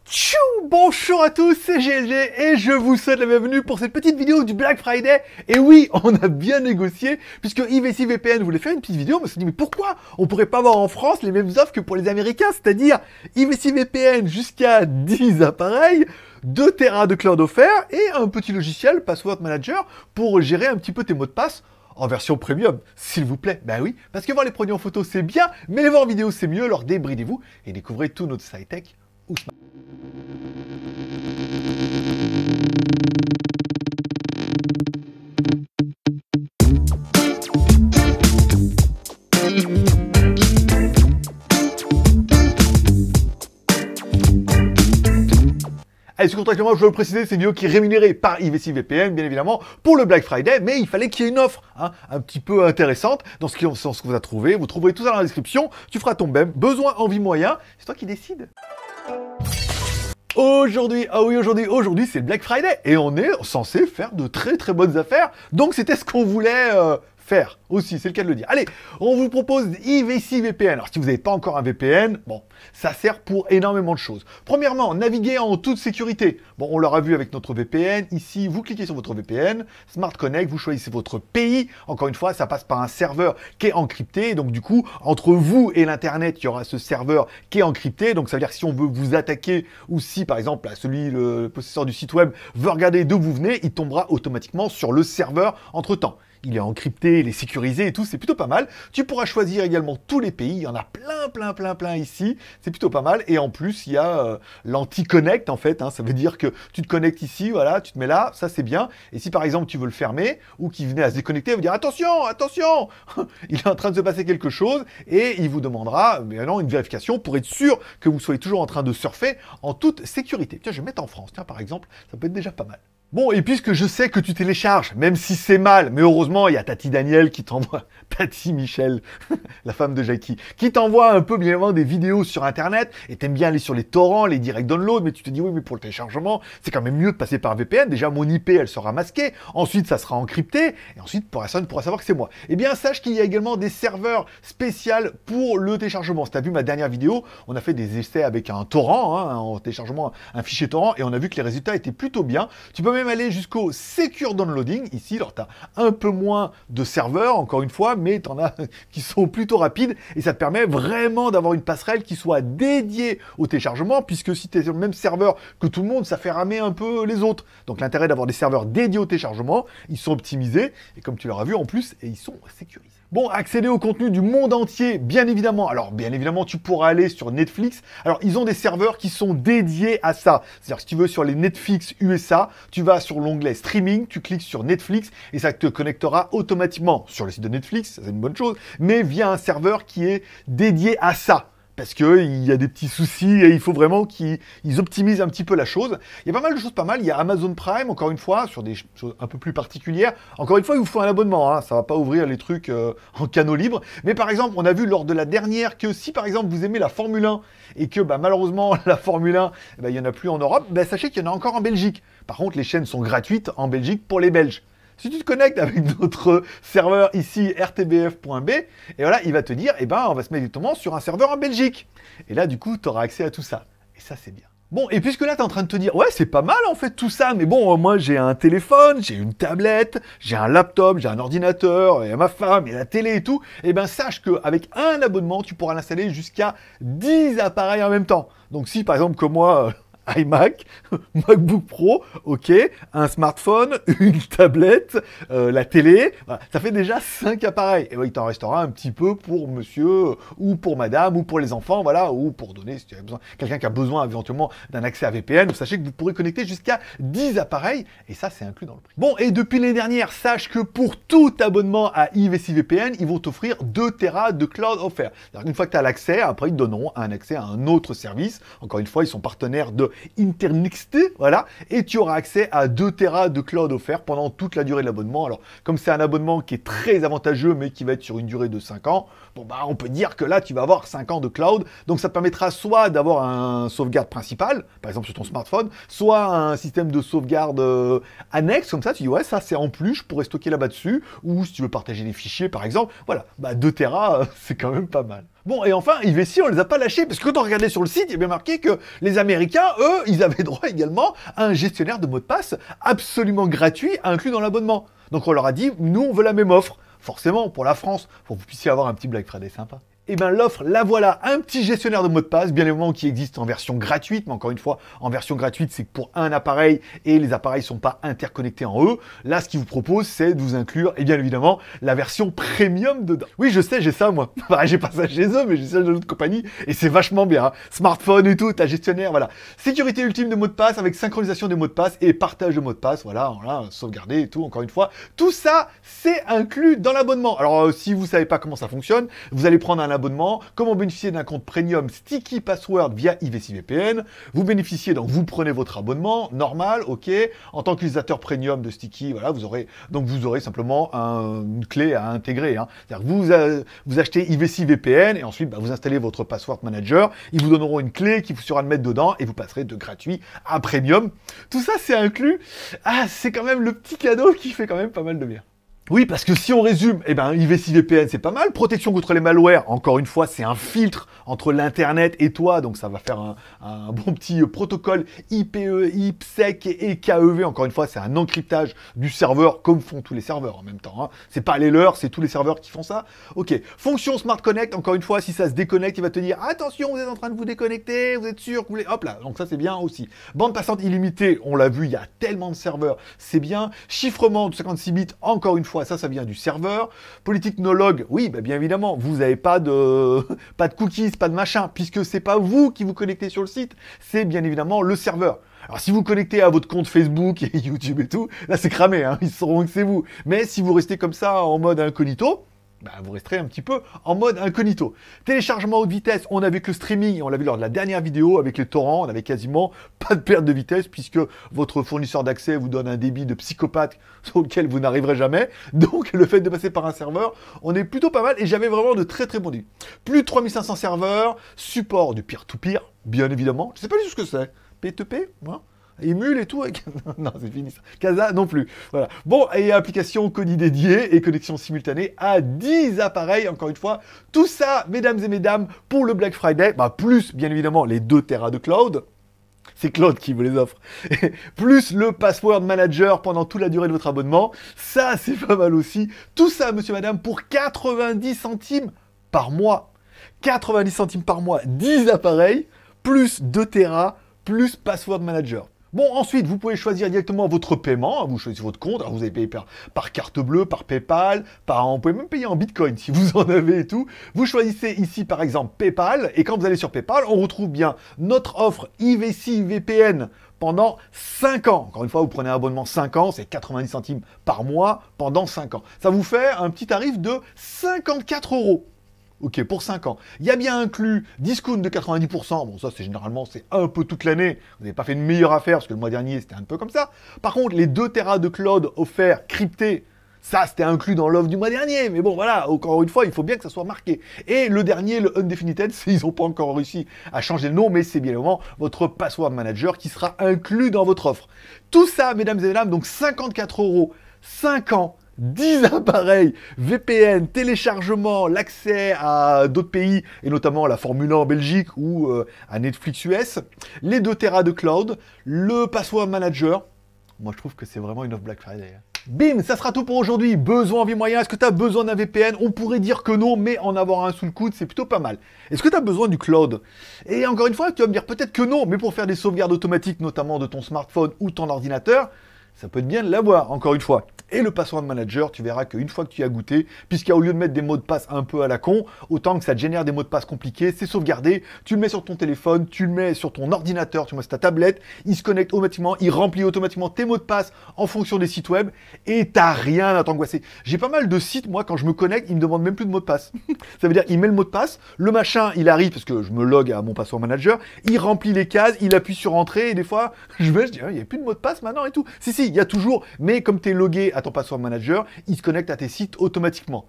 Tchou! Bonjour à tous, c'est GLG et je vous souhaite la bienvenue pour cette petite vidéo du Black Friday. Et oui, on a bien négocié, puisque IVC VPN voulait faire une petite vidéo, on s'est dit mais pourquoi on pourrait pas avoir en France les mêmes offres que pour les Américains, c'est-à-dire IVC VPN jusqu'à 10 appareils, 2 Tera de cloud offert et un petit logiciel Password Manager pour gérer un petit peu tes mots de passe. En version premium, s'il vous plaît. Ben oui, parce que voir les produits en photo c'est bien, mais les voir en vidéo c'est mieux, alors débridez-vous et découvrez tout notre sci-tech ou smart. Allez, sur contractuellement, je veux le préciser, c'est une vidéo qui est rémunérée par IVC VPN, bien évidemment, pour le Black Friday, mais il fallait qu'il y ait une offre un petit peu intéressante dans ce que vous a trouvé. Vous trouverez tout ça dans la description, tu feras ton BEM, besoin, envie, moyen, c'est toi qui décides. Aujourd'hui, aujourd'hui c'est le Black Friday et on est censé faire de très bonnes affaires, donc c'était ce qu'on voulait faire aussi, c'est le cas de le dire. Allez, on vous propose IVC VPN. Alors si vous n'avez pas encore un VPN, bon, ça sert pour énormément de choses. Premièrement, naviguer en toute sécurité. Bon, on l'aura vu avec notre VPN. Ici, vous cliquez sur votre VPN, Smart Connect, vous choisissez votre pays. Encore une fois, ça passe par un serveur qui est encrypté. Donc du coup, entre vous et l'Internet, il y aura ce serveur qui est encrypté. Donc ça veut dire que si on veut vous attaquer ou si, par exemple, le possesseur du site web veut regarder d'où vous venez, il tombera automatiquement sur le serveur entre-temps. Il est encrypté, il est sécurisé et tout, c'est plutôt pas mal. Tu pourras choisir également tous les pays, il y en a plein ici, c'est plutôt pas mal. Et en plus, il y a l'anti-connect en fait, ça veut dire que tu te connectes ici, voilà, tu te mets là, ça c'est bien. Et si par exemple tu veux le fermer ou qu'il venait à se déconnecter, il va dire attention, attention, il est en train de se passer quelque chose et il vous demandera maintenant une vérification pour être sûr que vous soyez toujours en train de surfer en toute sécurité. Tiens, je vais mettre en France, tiens par exemple, ça peut être déjà pas mal. Bon, et puisque je sais que tu télécharges, même si c'est mal, mais heureusement, il y a Tati Daniel qui t'envoie, Tati Michel, la femme de Jackie, qui t'envoie un peu bien évidemment des vidéos sur Internet, et t'aimes bien aller sur les torrents, les direct download, mais tu te dis, oui, mais pour le téléchargement, c'est quand même mieux de passer par VPN. Déjà, mon IP, elle sera masquée, ensuite, ça sera encrypté, et ensuite, personne ne pourra savoir que c'est moi. Eh bien, sache qu'il y a également des serveurs spéciaux pour le téléchargement. Si t'as vu ma dernière vidéo, on a fait des essais avec un torrent, en téléchargement, un fichier torrent, et on a vu que les résultats étaient plutôt bien. Tu peux même aller jusqu'au Secure Downloading, ici, alors tu as un peu moins de serveurs, encore une fois, mais tu en as qui sont plutôt rapides, et ça te permet vraiment d'avoir une passerelle qui soit dédiée au téléchargement, puisque si tu es sur le même serveur que tout le monde, ça fait ramer un peu les autres. Donc l'intérêt d'avoir des serveurs dédiés au téléchargement, ils sont optimisés, et comme tu l'auras vu en plus, et ils sont sécurisés. Bon, accéder au contenu du monde entier, bien évidemment. Alors, bien évidemment, tu pourras aller sur Netflix. Alors, ils ont des serveurs qui sont dédiés à ça. C'est-à-dire, si tu veux sur les Netflix USA, tu vas sur l'onglet Streaming, tu cliques sur Netflix et ça te connectera automatiquement sur le site de Netflix, ça c'est une bonne chose, mais via un serveur qui est dédié à ça. Parce qu'il y a des petits soucis et il faut vraiment qu'ils optimisent un petit peu la chose. Il y a pas mal de choses pas mal. Il y a Amazon Prime, encore une fois, sur des choses un peu plus particulières. Encore une fois, il vous faut un abonnement. Ça va pas ouvrir les trucs en canaux libres. Mais par exemple, on a vu lors de la dernière que si par exemple vous aimez la Formule 1 et que malheureusement la Formule 1, il n'y en a plus en Europe, sachez qu'il y en a encore en Belgique. Par contre, les chaînes sont gratuites en Belgique pour les Belges. Si tu te connectes avec notre serveur ici, rtbf.b, et voilà, il va te dire, on va se mettre directement sur un serveur en Belgique. Et là, du coup, tu auras accès à tout ça. Et ça, c'est bien. Bon, et puisque là, tu es en train de te dire, ouais, c'est pas mal en fait tout ça, mais bon, moi j'ai un téléphone, j'ai une tablette, j'ai un laptop, j'ai un ordinateur, et ma femme, et la télé et tout, sache qu'avec un abonnement, tu pourras l'installer jusqu'à 10 appareils en même temps. Donc si, par exemple, comme moi... iMac, MacBook Pro, ok, un smartphone, une tablette, la télé, voilà, ça fait déjà 5 appareils. Et il t'en restera un petit peu pour monsieur, ou pour madame, ou pour les enfants, voilà, ou pour donner, si tu as besoin, quelqu'un qui a besoin éventuellement d'un accès à VPN, sachez que vous pourrez connecter jusqu'à 10 appareils, et ça c'est inclus dans le prix. Bon, et depuis l'année dernière, sache que pour tout abonnement à IVC VPN, ils vont t'offrir 2 Tera de cloud offert. Une fois que tu as l'accès, après ils te donneront un accès à un autre service. Encore une fois, ils sont partenaires de Internext, voilà, et tu auras accès à 2 Tera de cloud offert pendant toute la durée de l'abonnement. Alors, comme c'est un abonnement qui est très avantageux, mais qui va être sur une durée de 5 ans, bon bah on peut dire que là tu vas avoir 5 ans de cloud, donc ça te permettra soit d'avoir un sauvegarde principal, par exemple sur ton smartphone, soit un système de sauvegarde annexe, comme ça tu dis ouais ça c'est en plus, je pourrais stocker là-bas dessus, ou si tu veux partager des fichiers par exemple, voilà, bah 2 Tera c'est quand même pas mal. Bon, et enfin, IVC, on les a pas lâchés, parce que quand on regardait sur le site, il y a bien marqué que les Américains, eux, ils avaient droit également à un gestionnaire de mots de passe absolument gratuit, inclus dans l'abonnement. Donc on leur a dit, nous, on veut la même offre. Forcément, pour la France, pour que vous puissiez avoir un petit Black Friday sympa. Et bien l'offre, la voilà, un petit gestionnaire de mots de passe, bien évidemment qui existe en version gratuite, mais encore une fois, en version gratuite, c'est pour un appareil, et les appareils ne sont pas interconnectés en eux. Là, ce qu'ils vous proposent, c'est de vous inclure, et bien évidemment, la version premium dedans. Oui, je sais, j'ai ça, moi. Enfin, j'ai pas ça chez eux, mais j'ai ça de l'autre compagnie, et c'est vachement bien. Hein. Smartphone et tout, t'as gestionnaire, voilà. Sécurité ultime de mots de passe, avec synchronisation des mots de passe, et partage de mots de passe, voilà, sauvegarder et tout, encore une fois. Tout ça, c'est inclus dans l'abonnement. Alors, si vous savez pas comment ça fonctionne, vous allez prendre un abonnement, comment bénéficier d'un compte premium Sticky Password via IVC VPN, vous bénéficiez, donc vous prenez votre abonnement, normal, ok, en tant qu'utilisateur premium de Sticky, voilà, vous aurez simplement une clé à intégrer, hein. C'est-à-dire que vous achetez IVC VPN et ensuite bah, vous installez votre password manager, ils vous donneront une clé qui vous sera de mettre dedans et vous passerez de gratuit à premium. Tout ça c'est inclus, c'est quand même le petit cadeau qui fait quand même pas mal de bien. Oui, parce que si on résume, eh ben, IVC VPN, c'est pas mal. Protection contre les malwares, encore une fois, c'est un filtre entre l'Internet et toi. Donc, ça va faire un bon petit protocole IPE, IPsec et KEV. Encore une fois, c'est un encryptage du serveur, comme font tous les serveurs en même temps. Hein. C'est pas les leurs, c'est tous les serveurs qui font ça. Ok. Fonction Smart Connect, encore une fois, si ça se déconnecte, il va te dire, attention, vous êtes en train de vous déconnecter, vous êtes sûr que vous voulez... Hop là, donc ça, c'est bien aussi. Bande passante illimitée, on l'a vu, il y a tellement de serveurs, c'est bien. Chiffrement de 56 bits, encore une fois, ça vient du serveur. Politique no log, oui, bah bien évidemment, vous n'avez pas de cookies, pas de machin, puisque c'est pas vous qui vous connectez sur le site, c'est bien évidemment le serveur. Alors si vous connectez à votre compte Facebook et YouTube et tout, là c'est cramé, hein, ils sauront que c'est vous. Mais si vous restez comme ça en mode incognito, bah, vous resterez un petit peu en mode incognito. Téléchargement haute vitesse, on a vu que le streaming, on l'a vu lors de la dernière vidéo avec les torrents, on avait quasiment pas de perte de vitesse puisque votre fournisseur d'accès vous donne un débit de psychopathe sur lequel vous n'arriverez jamais. Donc le fait de passer par un serveur, on est plutôt pas mal et j'avais vraiment de très très bons débits. Plus de 3500 serveurs, support du peer-to-peer, bien évidemment. Je sais pas du tout ce que c'est. P2P, hein, Émule et tout, avec... non, c'est fini ça. Casa non plus. Voilà. Bon, et application Kodi dédiée et connexion simultanée à 10 appareils, encore une fois. Tout ça, mesdames et mesdames, pour le Black Friday, bah, plus, bien évidemment, les 2 Tera de cloud. C'est Claude qui vous les offre. Plus le password manager pendant toute la durée de votre abonnement. Ça, c'est pas mal aussi. Tout ça, monsieur, madame, pour 90 centimes par mois. 90 centimes par mois, 10 appareils, plus 2 Tera, plus password manager. Bon, ensuite, vous pouvez choisir directement votre paiement. Vous choisissez votre compte. Alors, vous allez payer par carte bleue, par PayPal, vous pouvez même payer en Bitcoin si vous en avez et tout. Vous choisissez ici, par exemple, PayPal. Et quand vous allez sur PayPal, on retrouve bien notre offre IVC VPN pendant 5 ans. Encore une fois, vous prenez un abonnement 5 ans, c'est 90 centimes par mois pendant 5 ans. Ça vous fait un petit tarif de 54 €. Ok, pour 5 ans. Il y a bien inclus discount de 90%. Bon, ça, c'est généralement, c'est un peu toute l'année. Vous n'avez pas fait une meilleure affaire, parce que le mois dernier, c'était un peu comme ça. Par contre, les 2 Tera de cloud offerts, cryptés, ça, c'était inclus dans l'offre du mois dernier. Mais bon, voilà, encore une fois, il faut bien que ça soit marqué. Et le dernier, le Undefinited, ils n'ont pas encore réussi à changer le nom, mais c'est bien évidemment votre password manager qui sera inclus dans votre offre. Tout ça, mesdames et mesdames, donc 54 €, 5 ans, 10 appareils, VPN, téléchargement, l'accès à d'autres pays, et notamment la Formule 1 en Belgique ou à Netflix US, les 2 Tera de cloud, le password manager. Moi, je trouve que c'est vraiment une offre Black Friday. Bim, ça sera tout pour aujourd'hui. Besoin, envie, moyen. Est-ce que tu as besoin d'un VPN? On pourrait dire que non, mais en avoir un sous le coude, c'est plutôt pas mal. Est-ce que tu as besoin du cloud? Et encore une fois, tu vas me dire peut-être que non, mais pour faire des sauvegardes automatiques, notamment de ton smartphone ou ton ordinateur, ça peut être bien de l'avoir, encore une fois. Et le password manager, tu verras qu'une fois que tu y as goûté, puisqu'au lieu de mettre des mots de passe un peu à la con, autant que ça te génère des mots de passe compliqués, c'est sauvegardé, tu le mets sur ton téléphone, tu le mets sur ton ordinateur, tu le mets sur ta tablette, il se connecte automatiquement, il remplit automatiquement tes mots de passe en fonction des sites web, et t'as rien à t'angoisser. J'ai pas mal de sites, moi, quand je me connecte, ils me demandent même plus de mot de passe. Ça veut dire, il met le mot de passe, le machin, il arrive, parce que je me log à mon password manager, il remplit les cases, il appuie sur entrée, et des fois, je dis, il n'y a plus de mot de passe maintenant et tout. Si, il y a toujours, mais comme tu es logué à ton password manager, il se connecte à tes sites automatiquement.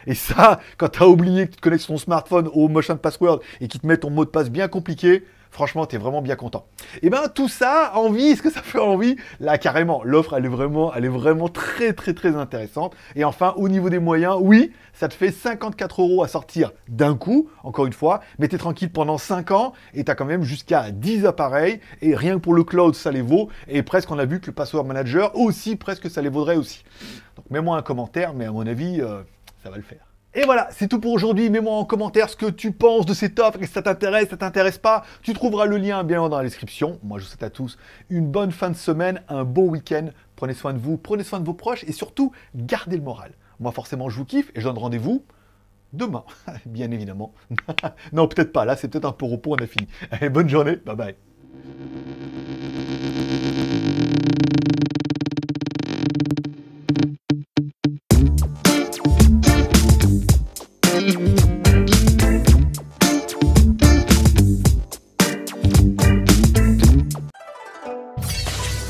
Et ça, quand tu as oublié que tu te connectes sur ton smartphone au Motion Password et qu'ils te mettent ton mot de passe bien compliqué, franchement, tu es vraiment bien content. Et ben tout ça, envie, est-ce que ça fait envie? Là, carrément, l'offre, elle est vraiment très très très intéressante. Et enfin, au niveau des moyens, oui, ça te fait 54 € à sortir d'un coup, encore une fois, mais tu es tranquille pendant 5 ans et tu as quand même jusqu'à 10 appareils. Et rien que pour le cloud, ça les vaut. Et presque, on a vu que le Password Manager aussi, presque, ça les vaudrait aussi. Donc, mets-moi un commentaire, mais à mon avis, ça va le faire. Et voilà, c'est tout pour aujourd'hui. Mets-moi en commentaire ce que tu penses de cette offre, et si ça t'intéresse pas. Tu trouveras le lien bien dans la description. Moi, je vous souhaite à tous une bonne fin de semaine, un beau week-end. Prenez soin de vous, prenez soin de vos proches et surtout, gardez le moral. Moi, forcément, je vous kiffe et je donne rendez-vous demain, bien évidemment. Non, peut-être pas. Là, c'est peut-être un peu repos, on a fini. Allez, bonne journée. Bye bye.